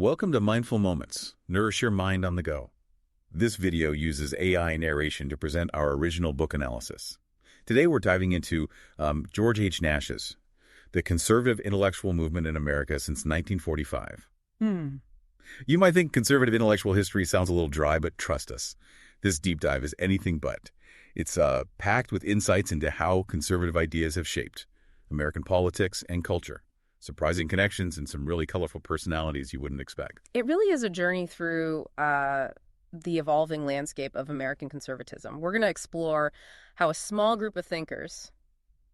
Welcome to Mindful Moments. Nourish your mind on the go. This video uses AI narration to present our original book analysis. Today we're diving into George H. Nash's The Conservative Intellectual Movement in America since 1945. You might think conservative intellectual history sounds a little dry, but trust us, this deep dive is anything but. It's packed with insights into how conservative ideas have shaped American politics and culture. Surprising connections and some really colorful personalities you wouldn't expect. It really is a journey through the evolving landscape of American conservatism. We're going to explore how a small group of thinkers,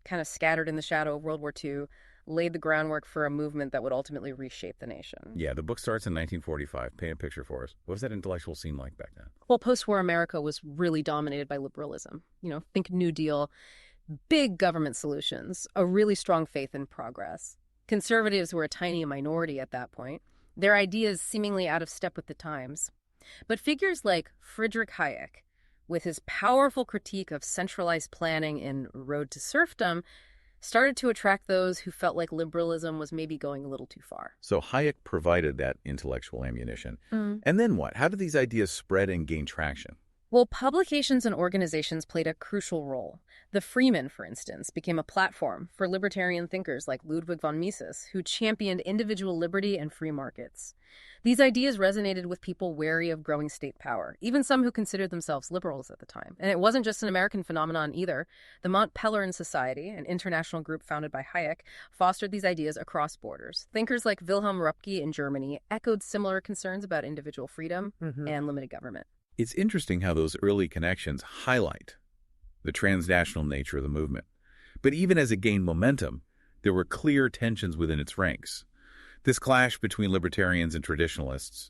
kind of scattered in the shadow of World War II, laid the groundwork for a movement that would ultimately reshape the nation. Yeah, the book starts in 1945. Paint a picture for us. What was that intellectual scene like back then? Well, postwar America was really dominated by liberalism. Think New Deal, big government solutions, a really strong faith in progress. Conservatives were a tiny minority at that point, their ideas seemingly out of step with the times. But figures like Friedrich Hayek, with his powerful critique of centralized planning in Road to Serfdom, started to attract those who felt like liberalism was maybe going a little too far. So Hayek provided that intellectual ammunition. And then what? How did these ideas spread and gain traction? Well, publications and organizations played a crucial role. The Freeman, for instance, became a platform for libertarian thinkers like Ludwig von Mises, who championed individual liberty and free markets. These ideas resonated with people wary of growing state power, even some who considered themselves liberals at the time. And it wasn't just an American phenomenon either. The Mont Pelerin Society, an international group founded by Hayek, fostered these ideas across borders. Thinkers like Wilhelm Röpke in Germany echoed similar concerns about individual freedom and limited government. It's interesting how those early connections highlight the transnational nature of the movement. But even as it gained momentum, there were clear tensions within its ranks. This clash between libertarians and traditionalists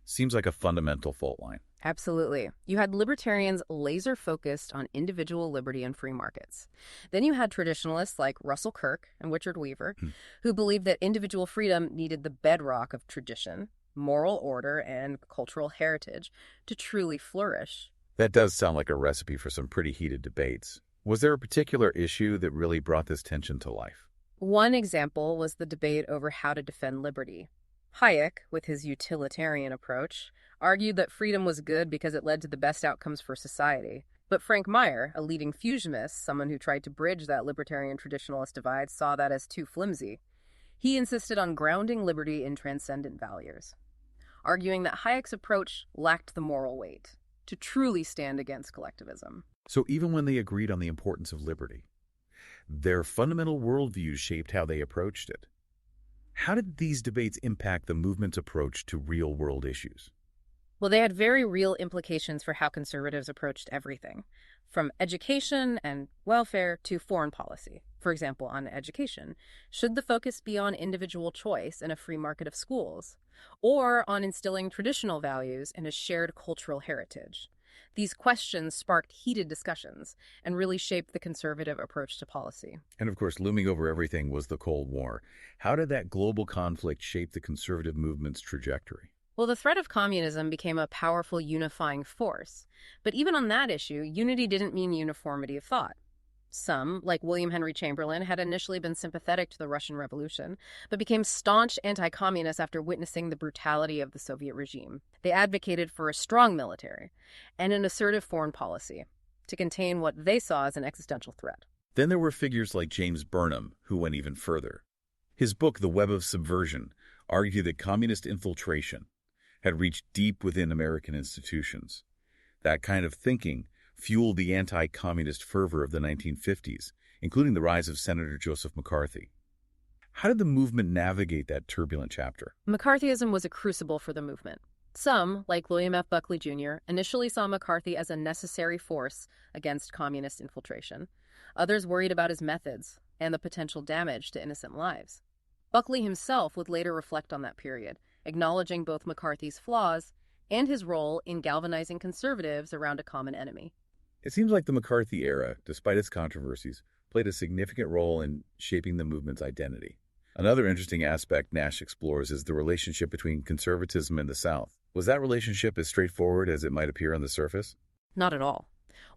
seems like a fundamental fault line. Absolutely. You had libertarians laser-focused on individual liberty and free markets. Then you had traditionalists like Russell Kirk and Richard Weaver, who believed that individual freedom needed the bedrock of tradition, moral order, and cultural heritage to truly flourish. That does sound like a recipe for some pretty heated debates. Was there a particular issue that really brought this tension to life? One example was the debate over how to defend liberty. Hayek, with his utilitarian approach, argued that freedom was good because it led to the best outcomes for society. But Frank Meyer, a leading fusionist, someone who tried to bridge that libertarian-traditionalist divide, saw that as too flimsy. He insisted on grounding liberty in transcendent values, arguing that Hayek's approach lacked the moral weight to truly stand against collectivism. So even when they agreed on the importance of liberty, their fundamental worldviews shaped how they approached it. How did these debates impact the movement's approach to real-world issues? Well, they had very real implications for how conservatives approached everything, from education and welfare to foreign policy. For example, on education, should the focus be on individual choice and a free market of schools, or on instilling traditional values and a shared cultural heritage? These questions sparked heated discussions and really shaped the conservative approach to policy. And of course, looming over everything was the Cold War. How did that global conflict shape the conservative movement's trajectory? Well, the threat of communism became a powerful unifying force. But even on that issue, unity didn't mean uniformity of thought. Some, like William Henry Chamberlain, had initially been sympathetic to the Russian Revolution, but became staunch anti-communists after witnessing the brutality of the Soviet regime. They advocated for a strong military and an assertive foreign policy to contain what they saw as an existential threat. Then there were figures like James Burnham, who went even further. His book, The Web of Subversion, argued that communist infiltration had reached deep within American institutions. That kind of thinking fueled the anti-communist fervor of the 1950s, including the rise of Senator Joseph McCarthy. How did the movement navigate that turbulent chapter? McCarthyism was a crucible for the movement. Some, like William F. Buckley Jr., initially saw McCarthy as a necessary force against communist infiltration. Others worried about his methods and the potential damage to innocent lives. Buckley himself would later reflect on that period, acknowledging both McCarthy's flaws and his role in galvanizing conservatives around a common enemy. It seems like the McCarthy era, despite its controversies, played a significant role in shaping the movement's identity. Another interesting aspect Nash explores is the relationship between conservatism and the South. Was that relationship as straightforward as it might appear on the surface? Not at all.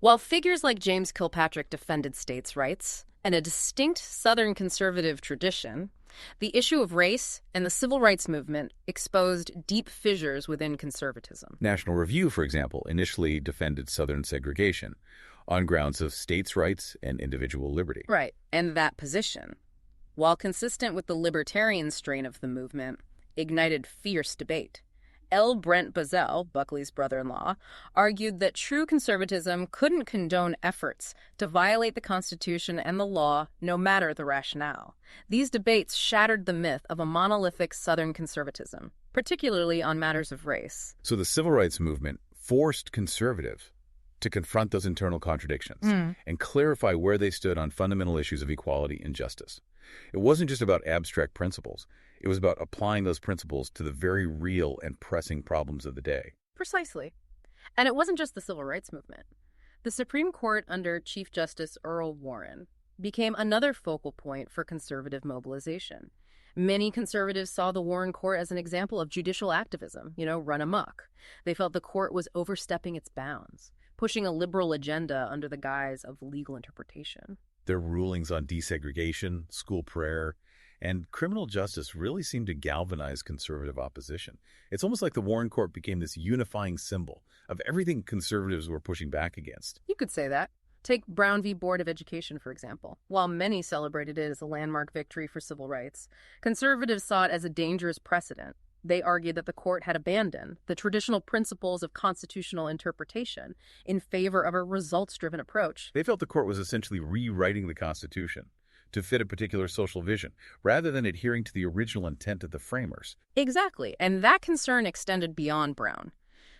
While figures like James Kilpatrick defended states' rights and a distinct Southern conservative tradition, The issue of race and the civil rights movement exposed deep fissures within conservatism. National Review, for example, initially defended Southern segregation on grounds of states' rights and individual liberty. Right, and that position, while consistent with the libertarian strain of the movement, ignited fierce debate. L. Brent Bazell, Buckley's brother-in-law, argued that true conservatism couldn't condone efforts to violate the Constitution and the law, no matter the rationale. These debates shattered the myth of a monolithic Southern conservatism, particularly on matters of race. So the civil rights movement forced conservatives to confront those internal contradictions and clarify where they stood on fundamental issues of equality and justice. It wasn't just about abstract principles. It was about applying those principles to the very real and pressing problems of the day. Precisely. And it wasn't just the civil rights movement. The Supreme Court under Chief Justice Earl Warren became another focal point for conservative mobilization. Many conservatives saw the Warren Court as an example of judicial activism, run amok. They felt the court was overstepping its bounds, pushing a liberal agenda under the guise of legal interpretation. Their rulings on desegregation, school prayer, and criminal justice really seemed to galvanize conservative opposition. It's almost like the Warren Court became this unifying symbol of everything conservatives were pushing back against. You could say that. Take Brown v. Board of Education, for example. While many celebrated it as a landmark victory for civil rights, conservatives saw it as a dangerous precedent. They argued that the court had abandoned the traditional principles of constitutional interpretation in favor of a results-driven approach. They felt the court was essentially rewriting the Constitution to fit a particular social vision, rather than adhering to the original intent of the framers. Exactly, and that concern extended beyond Brown.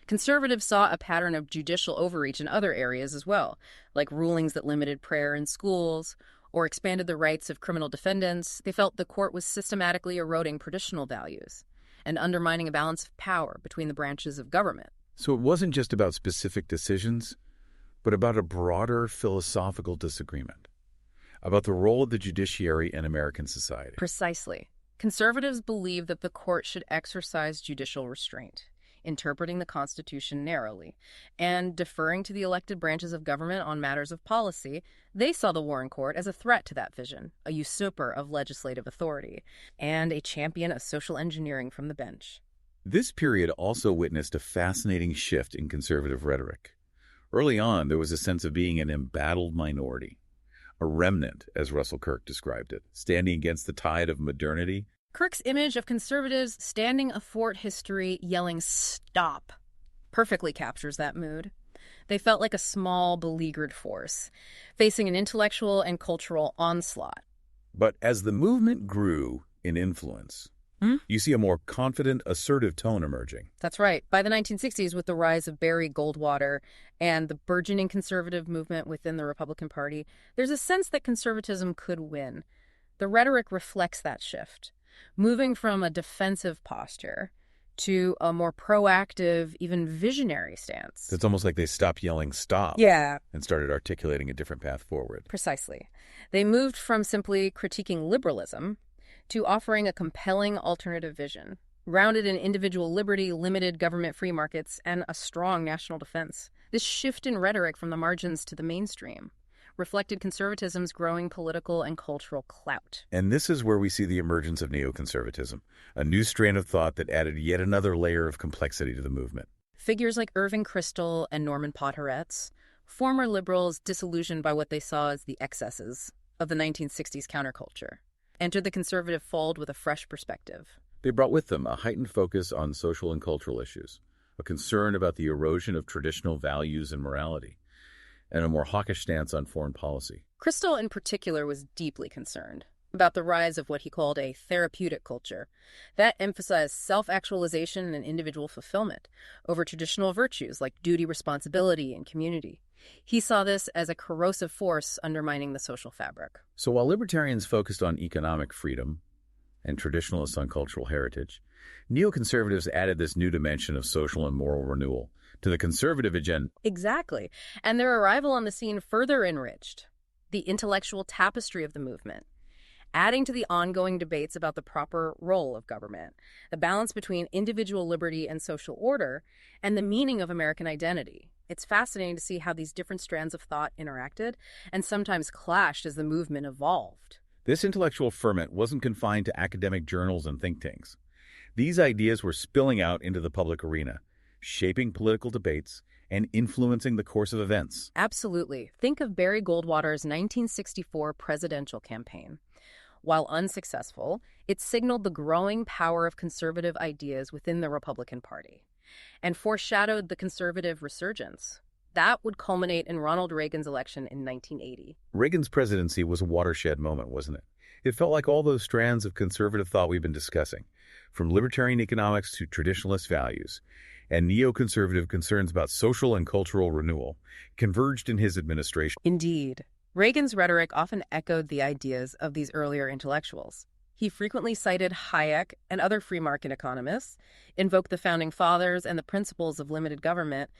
Conservatives saw a pattern of judicial overreach in other areas as well, like rulings that limited prayer in schools or expanded the rights of criminal defendants. They felt the court was systematically eroding traditional values and undermining a balance of power between the branches of government. So it wasn't just about specific decisions, but about a broader philosophical disagreement about the role of the judiciary in American society. Precisely. Conservatives believe that the court should exercise judicial restraint, interpreting the Constitution narrowly, and deferring to the elected branches of government on matters of policy. They saw the Warren Court as a threat to that vision, a usurper of legislative authority, and a champion of social engineering from the bench. This period also witnessed a fascinating shift in conservative rhetoric. Early on, there was a sense of being an embattled minority, a remnant, as Russell Kirk described it, standing against the tide of modernity. Kirk's image of conservatives standing athwart history, yelling "stop," perfectly captures that mood. They felt like a small, beleaguered force, facing an intellectual and cultural onslaught. But as the movement grew in influence, you see a more confident, assertive tone emerging. That's right. By the 1960s, with the rise of Barry Goldwater and the burgeoning conservative movement within the Republican Party, there's a sense that conservatism could win. The rhetoric reflects that shift, moving from a defensive posture to a more proactive, even visionary stance. It's almost like they stopped yelling "stop" Yeah. and started articulating a different path forward. Precisely. They moved from simply critiquing liberalism to offering a compelling alternative vision, grounded in individual liberty, limited government free markets, and a strong national defense. This shift in rhetoric from the margins to the mainstream reflected conservatism's growing political and cultural clout. And this is where we see the emergence of neoconservatism, a new strain of thought that added yet another layer of complexity to the movement. Figures like Irving Kristol and Norman Podhoretz, former liberals disillusioned by what they saw as the excesses of the 1960s counterculture, entered the conservative fold with a fresh perspective. They brought with them a heightened focus on social and cultural issues, a concern about the erosion of traditional values and morality, and a more hawkish stance on foreign policy. Kristol, in particular, was deeply concerned about the rise of what he called a therapeutic culture that emphasized self-actualization and individual fulfillment over traditional virtues like duty, responsibility, and community. He saw this as a corrosive force undermining the social fabric. So while libertarians focused on economic freedom and traditionalists on cultural heritage, neoconservatives added this new dimension of social and moral renewal to the conservative agenda. Exactly. And their arrival on the scene further enriched the intellectual tapestry of the movement, adding to the ongoing debates about the proper role of government, the balance between individual liberty and social order, and the meaning of American identity. It's fascinating to see how these different strands of thought interacted and sometimes clashed as the movement evolved. This intellectual ferment wasn't confined to academic journals and think tanks. These ideas were spilling out into the public arena, shaping political debates and influencing the course of events. Absolutely. Think of Barry Goldwater's 1964 presidential campaign. While unsuccessful, it signaled the growing power of conservative ideas within the Republican Party and foreshadowed the conservative resurgence. That would culminate in Ronald Reagan's election in 1980. Reagan's presidency was a watershed moment, wasn't it? It felt like all those strands of conservative thought we've been discussing, from libertarian economics to traditionalist values, and neoconservative concerns about social and cultural renewal, converged in his administration. Indeed. Reagan's rhetoric often echoed the ideas of these earlier intellectuals. He frequently cited Hayek and other free market economists, invoked the founding fathers and the principles of limited government,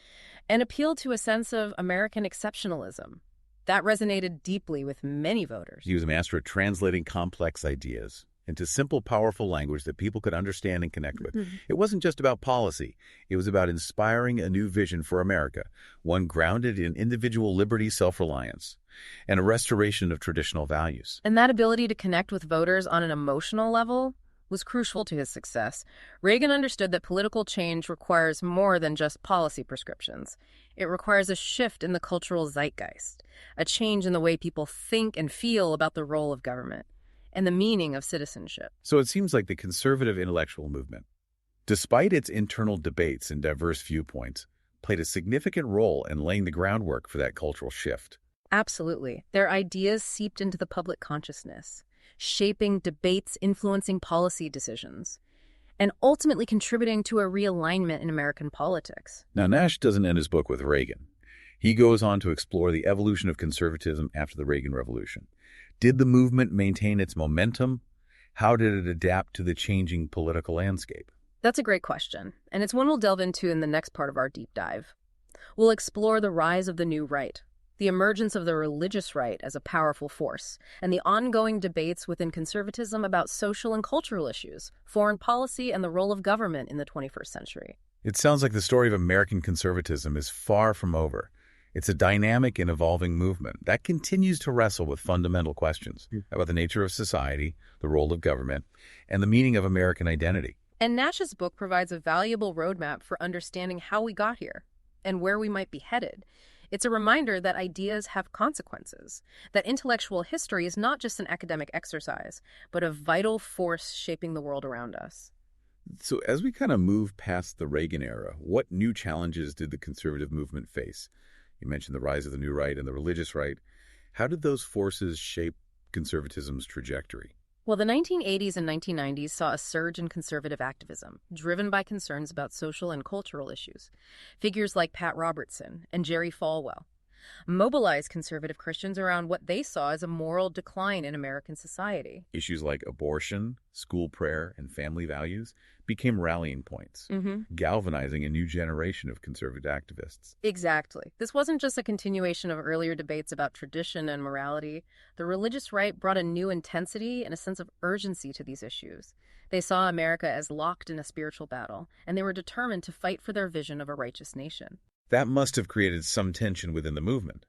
and appealed to a sense of American exceptionalism. That resonated deeply with many voters. He was a master at translating complex ideas into simple, powerful language that people could understand and connect with. It wasn't just about policy. It was about inspiring a new vision for America, one grounded in individual liberty, self-reliance, and a restoration of traditional values. And that ability to connect with voters on an emotional level was crucial to his success. Reagan understood that political change requires more than just policy prescriptions. It requires a shift in the cultural zeitgeist, a change in the way people think and feel about the role of government and the meaning of citizenship. So it seems like the conservative intellectual movement, despite its internal debates and diverse viewpoints, played a significant role in laying the groundwork for that cultural shift. Absolutely. Their ideas seeped into the public consciousness, shaping debates, influencing policy decisions, and ultimately contributing to a realignment in American politics. Now, Nash doesn't end his book with Reagan. He goes on to explore the evolution of conservatism after the Reagan Revolution. Did the movement maintain its momentum? How did it adapt to the changing political landscape? That's a great question, and it's one we'll delve into in the next part of our deep dive. We'll explore the rise of the new right, the emergence of the religious right as a powerful force, and the ongoing debates within conservatism about social and cultural issues, foreign policy, and the role of government in the 21st century. It sounds like the story of American conservatism is far from over. It's a dynamic and evolving movement that continues to wrestle with fundamental questions about the nature of society, the role of government, and the meaning of American identity. And Nash's book provides a valuable roadmap for understanding how we got here and where we might be headed. It's a reminder that ideas have consequences, that intellectual history is not just an academic exercise, but a vital force shaping the world around us. So as we kind of move past the Reagan era, what new challenges did the conservative movement face? You mentioned the rise of the new right and the religious right. How did those forces shape conservatism's trajectory? Well, the 1980s and 1990s saw a surge in conservative activism, driven by concerns about social and cultural issues. Figures like Pat Robertson and Jerry Falwell mobilized conservative Christians around what they saw as a moral decline in American society. Issues like abortion, school prayer, and family values became rallying points, galvanizing a new generation of conservative activists. Exactly. This wasn't just a continuation of earlier debates about tradition and morality. The religious right brought a new intensity and a sense of urgency to these issues. They saw America as locked in a spiritual battle, and they were determined to fight for their vision of a righteous nation. That must have created some tension within the movement.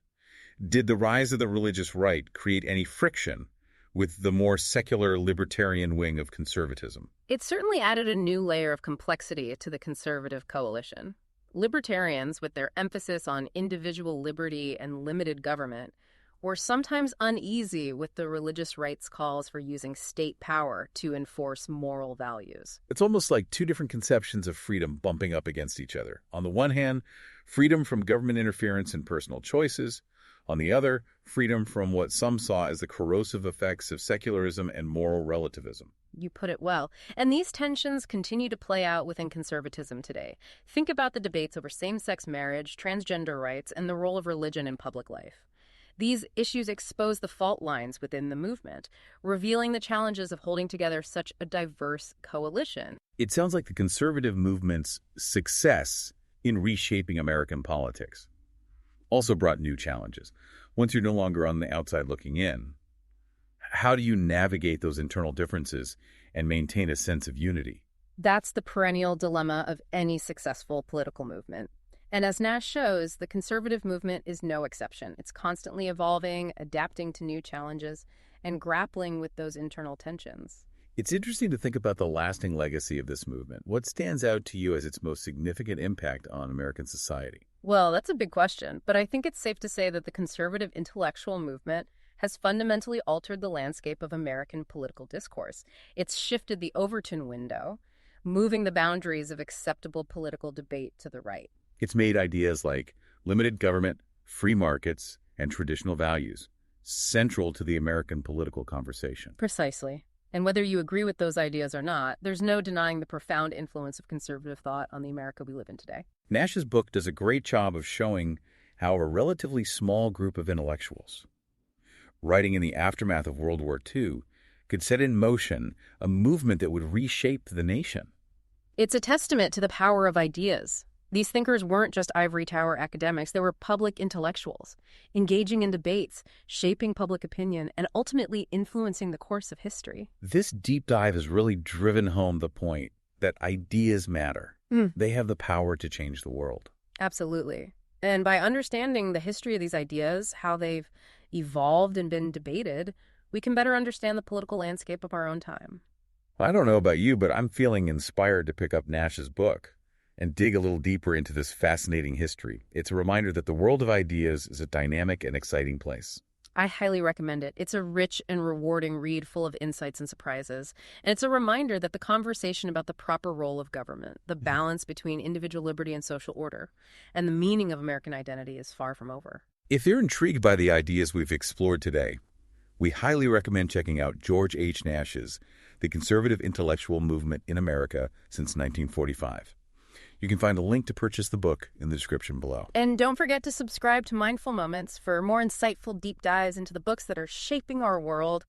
Did the rise of the religious right create any friction with the more secular libertarian wing of conservatism? It certainly added a new layer of complexity to the conservative coalition. Libertarians, with their emphasis on individual liberty and limited government, were sometimes uneasy with the religious right's calls for using state power to enforce moral values. It's almost like two different conceptions of freedom bumping up against each other. On the one hand, freedom from government interference in personal choices. On the other, freedom from what some saw as the corrosive effects of secularism and moral relativism. You put it well. And these tensions continue to play out within conservatism today. Think about the debates over same-sex marriage, transgender rights, and the role of religion in public life. These issues expose the fault lines within the movement, revealing the challenges of holding together such a diverse coalition. It sounds like the conservative movement's success in reshaping American politics also brought new challenges. Once you're no longer on the outside looking in, how do you navigate those internal differences and maintain a sense of unity? That's the perennial dilemma of any successful political movement. And as Nash shows, the conservative movement is no exception. It's constantly evolving, adapting to new challenges, and grappling with those internal tensions. It's interesting to think about the lasting legacy of this movement. What stands out to you as its most significant impact on American society? Well, that's a big question, but I think it's safe to say that the conservative intellectual movement has fundamentally altered the landscape of American political discourse. It's shifted the Overton window, moving the boundaries of acceptable political debate to the right. It's made ideas like limited government, free markets, and traditional values central to the American political conversation. Precisely. And whether you agree with those ideas or not, there's no denying the profound influence of conservative thought on the America we live in today. Nash's book does a great job of showing how a relatively small group of intellectuals, writing in the aftermath of World War II, could set in motion a movement that would reshape the nation. It's a testament to the power of ideas. These thinkers weren't just ivory tower academics, they were public intellectuals, engaging in debates, shaping public opinion, and ultimately influencing the course of history. This deep dive has really driven home the point that ideas matter. They have the power to change the world. Absolutely. And by understanding the history of these ideas, how they've evolved and been debated, we can better understand the political landscape of our own time. I don't know about you, but I'm feeling inspired to pick up Nash's book and dig a little deeper into this fascinating history. It's a reminder that the world of ideas is a dynamic and exciting place. I highly recommend it. It's a rich and rewarding read full of insights and surprises. And it's a reminder that the conversation about the proper role of government, the balance between individual liberty and social order, and the meaning of American identity is far from over. If you're intrigued by the ideas we've explored today, we highly recommend checking out George H. Nash's The Conservative Intellectual Movement in America Since 1945. You can find a link to purchase the book in the description below. And don't forget to subscribe to Mindful Moments for more insightful deep dives into the books that are shaping our world.